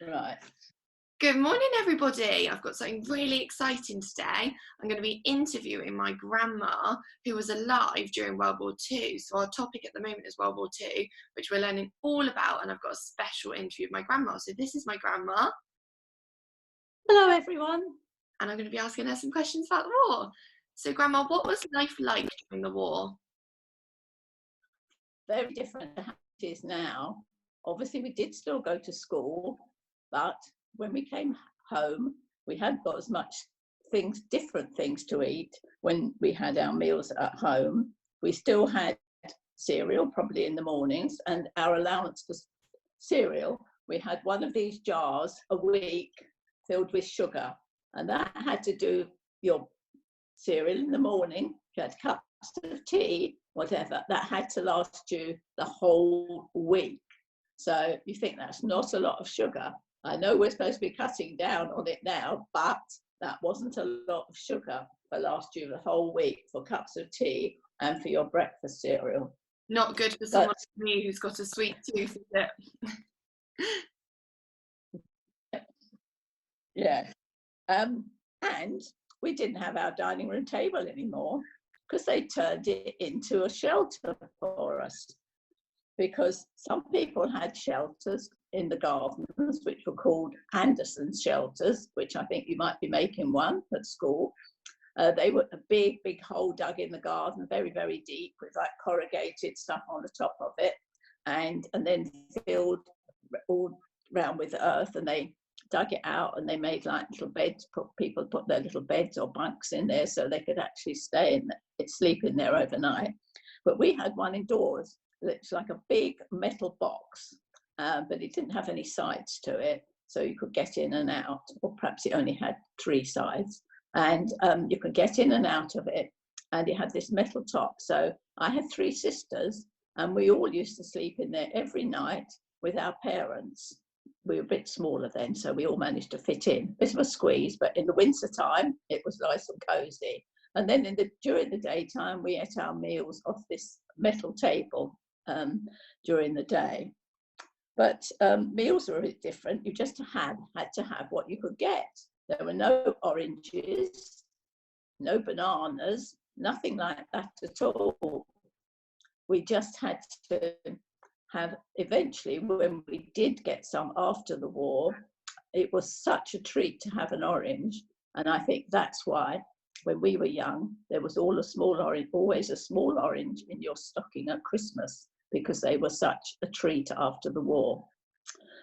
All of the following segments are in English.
Right. Good morning, everybody. I've got something really exciting today. I'm going to be interviewing my grandma, who was alive during World War II. So our topic at the moment is World War II, which we're learning all about, and I've got a special interview with my grandma. So this is my grandma, Hello, everyone. and I'm going to be asking her some questions about the war. So Grandma, what was life like during the war? Very different to how it is now. Obviously, we did still go to school, but when we came home, we hadn't got as much different things to eat when we had our meals at home. We still had cereal, probably in the mornings, and our allowance for cereal, we had one of these jars a week filled with sugar, and that had to do your cereal in the morning. You had cups of tea, whatever, that had to last you the whole week. So you think that's not a lot of sugar. I know we're supposed to be cutting down on it now, but that wasn't a lot of sugar for last you the whole week for cups of tea and for your breakfast cereal. Not good for someone like me who's got a sweet tooth, is it? Yeah. And we didn't have our dining room table anymore because they turned it into a shelter for us. Because some people had shelters in the gardens, which were called Anderson's shelters, which I think you might be making one at school. They were a big, big hole dug in the garden, very, very deep, with like corrugated stuff on the top of it, and then filled all round with earth, and they dug it out and they made like little beds. People put their little beds or bunks in there so they could actually sleep in there overnight. But we had one indoors. It's like a big metal box, but it didn't have any sides to it, so you could get in and out, or perhaps it only had 3 sides, and you could get in and out of it, and it had this metal top. So I had 3 sisters, and we all used to sleep in there every night with our parents. We were a bit smaller then, so we all managed to fit in. Bit of a squeeze, but in the winter time, it was nice and cozy. And then during the daytime, we ate our meals off this metal table during the day. But meals were a bit different. You just had to have what you could get. There were no oranges, no bananas, nothing like that at all. We just had to have, eventually, when we did get some after the war, it was such a treat to have an orange. And I think that's why when we were young, there was always a small orange in your stocking at Christmas, because they were such a treat after the war.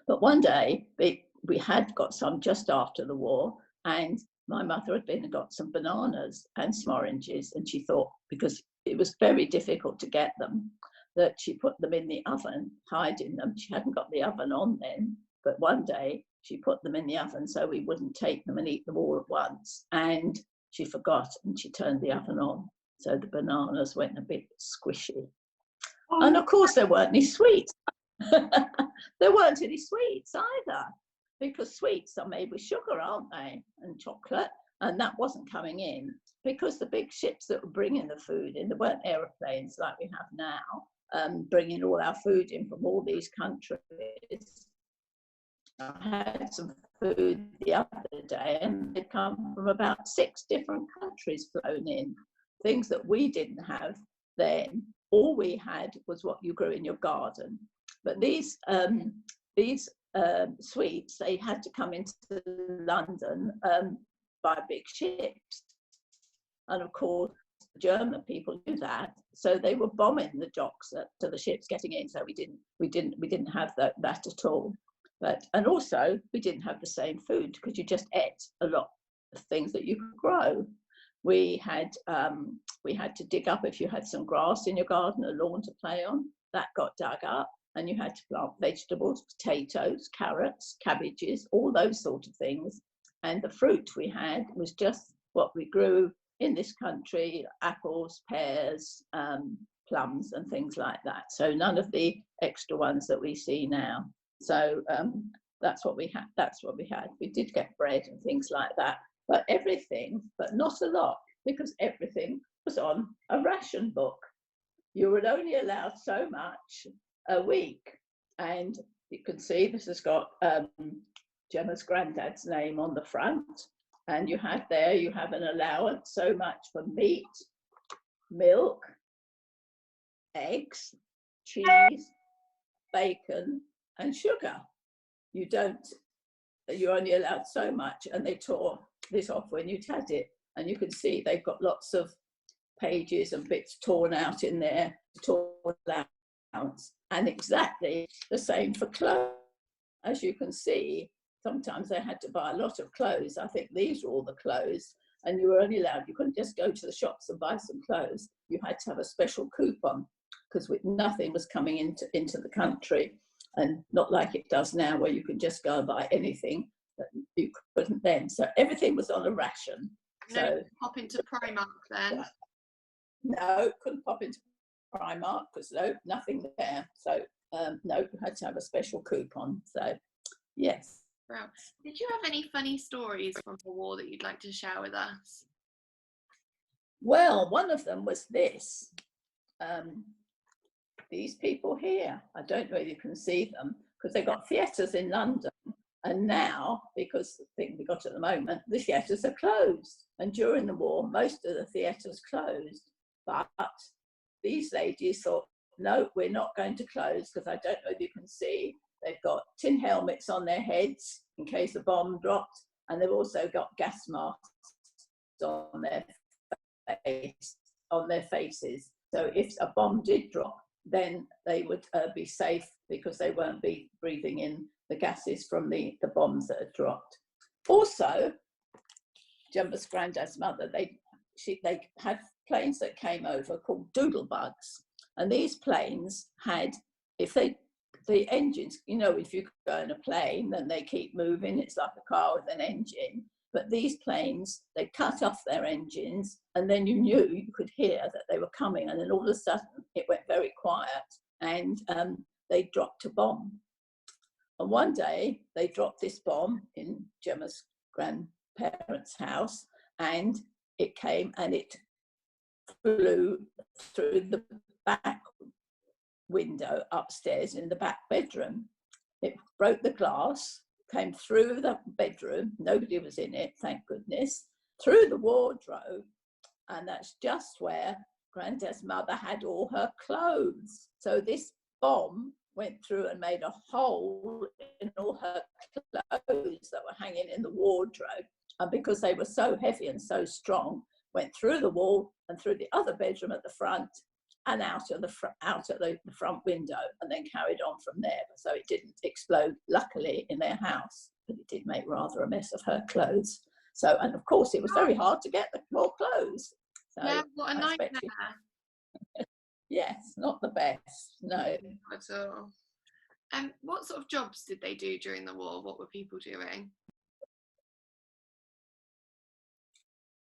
But one day, we had got some just after the war, and my mother had been and got some bananas and some oranges, and she thought, because it was very difficult to get them, that she put them in the oven, hiding them. She hadn't got the oven on then, but one day she put them in the oven so we wouldn't take them and eat them all at once. And she forgot, and she turned the oven on, so the bananas went a bit squishy. Oh. And of course there weren't any sweets. There weren't any sweets either, because sweets are made with sugar, aren't they, and chocolate, and that wasn't coming in, because the big ships that were bringing the food in, there weren't aeroplanes like we have now, bringing all our food in from all these countries. I had some food the other day, and they'd come from about 6 different countries flown in, things that we didn't have then. All we had was what you grew in your garden. But these sweets, they had to come into London by big ships, and of course the German people knew that, so they were bombing the docks to the ships getting in. So we didn't have that at all. And also we didn't have the same food, because you just ate a lot of things that you could grow. We had to dig up, if you had some grass in your garden, a lawn to play on, that got dug up, and you had to plant vegetables, potatoes, carrots, cabbages, all those sort of things. And the fruit we had was just what we grew in this country: apples, pears, plums, and things like that. So none of the extra ones that we see now. So that's what we had. We did get bread and things like that, but not a lot, because everything was on a ration book. You were only allowed so much a week, and you can see this has got Gemma's granddad's name on the front, and you have an allowance so much for meat, milk, eggs, cheese, bacon, and sugar. You're only allowed so much, and they tore this off when you'd had it, and you can see they've got lots of pages and bits torn out in there, torn allowance, and exactly the same for clothes. As you can see, sometimes they had to buy a lot of clothes. I think these are all the clothes, and you were only allowed, you couldn't just go to the shops and buy some clothes. You had to have a special coupon, because nothing was coming into the country, and not like it does now where you can just go and buy anything that you couldn't then. So everything was on a ration. So pop into Primark then? No, couldn't pop into Primark because nothing there. So no, you had to have a special coupon. So yes. Wow. Did you have any funny stories from the war that you'd like to share with us? Well, one of them was this. These people here, I don't know if you can see them, because they've got theatres in London, and now, because the thing we got at the moment, the theatres are closed, and during the war most of the theatres closed, but these ladies thought, no, we're not going to close, because I don't know if you can see, they've got tin helmets on their heads in case a bomb dropped, and they've also got gas masks on their faces. So if a bomb did drop, then they would be safe, because they won't be breathing in the gases from the bombs that had dropped. Also, Gemma's granddad's mother, they had planes that came over called doodlebugs, and these planes had, the engines, you know, if you go in a plane, then they keep moving. It's like a car with an engine. But these planes, they cut off their engines, and then you could hear that they were coming. And then all of a sudden, it went very quiet, and they dropped a bomb. And one day, they dropped this bomb in Gemma's grandparents' house, and it came and it flew through the back window upstairs in the back bedroom. It broke the glass, came through the bedroom, nobody was in it, thank goodness, through the wardrobe, and that's just where Granddad's mother had all her clothes. So this bomb went through and made a hole in all her clothes that were hanging in the wardrobe, and because they were so heavy and so strong, went through the wall and through the other bedroom at the front and out of the front window, and then carried on from there. So it didn't explode, luckily, in their house, but it did make rather a mess of her clothes. So, and of course, it was very hard to get more clothes. So yeah, what a nightmare. Yes, not the best, no. At all. What sort of jobs did they do during the war? What were people doing?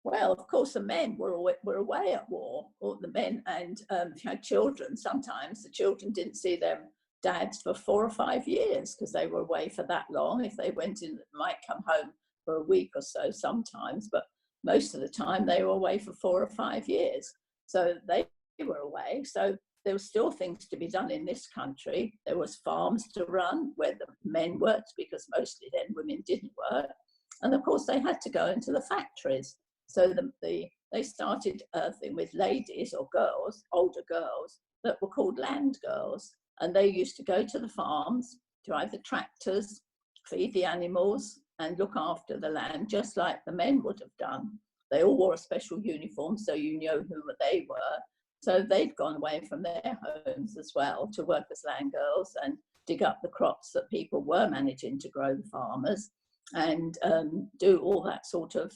Well, of course, the men were away at war, or the men, and if you had children, sometimes the children didn't see their dads for 4 or 5 years because they were away for that long. If they went in, they might come home for a week or so sometimes, but most of the time they were away for 4 or 5 years. So they were away. So there were still things to be done in this country. There was farms to run where the men worked, because mostly then women didn't work. And of course, they had to go into the factories. So they started a thing with ladies or girls, older girls, that were called land girls. And they used to go to the farms, drive the tractors, feed the animals, and look after the land, just like the men would have done. They all wore a special uniform, so you know who they were. So they'd gone away from their homes as well to work as land girls and dig up the crops that people were managing to grow, the farmers, and do all that sort of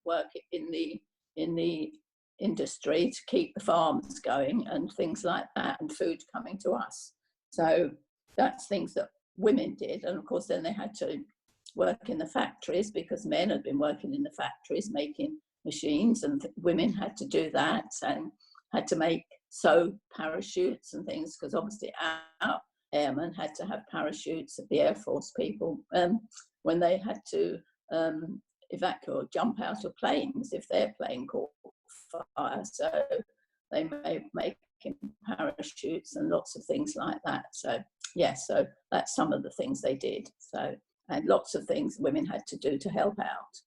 work in the industry to keep the farms going and things like that, and food coming to us. So that's things that women did. And of course, then they had to work in the factories, because men had been working in the factories making machines, and women had to do that and had to sew parachutes and things, because obviously our airmen had to have parachutes, the Air Force people, when they had to evacuate, jump out of planes if their plane caught fire. So they made making parachutes and lots of things like that. So yes, so that's some of the things they did. So, and lots of things women had to do to help out.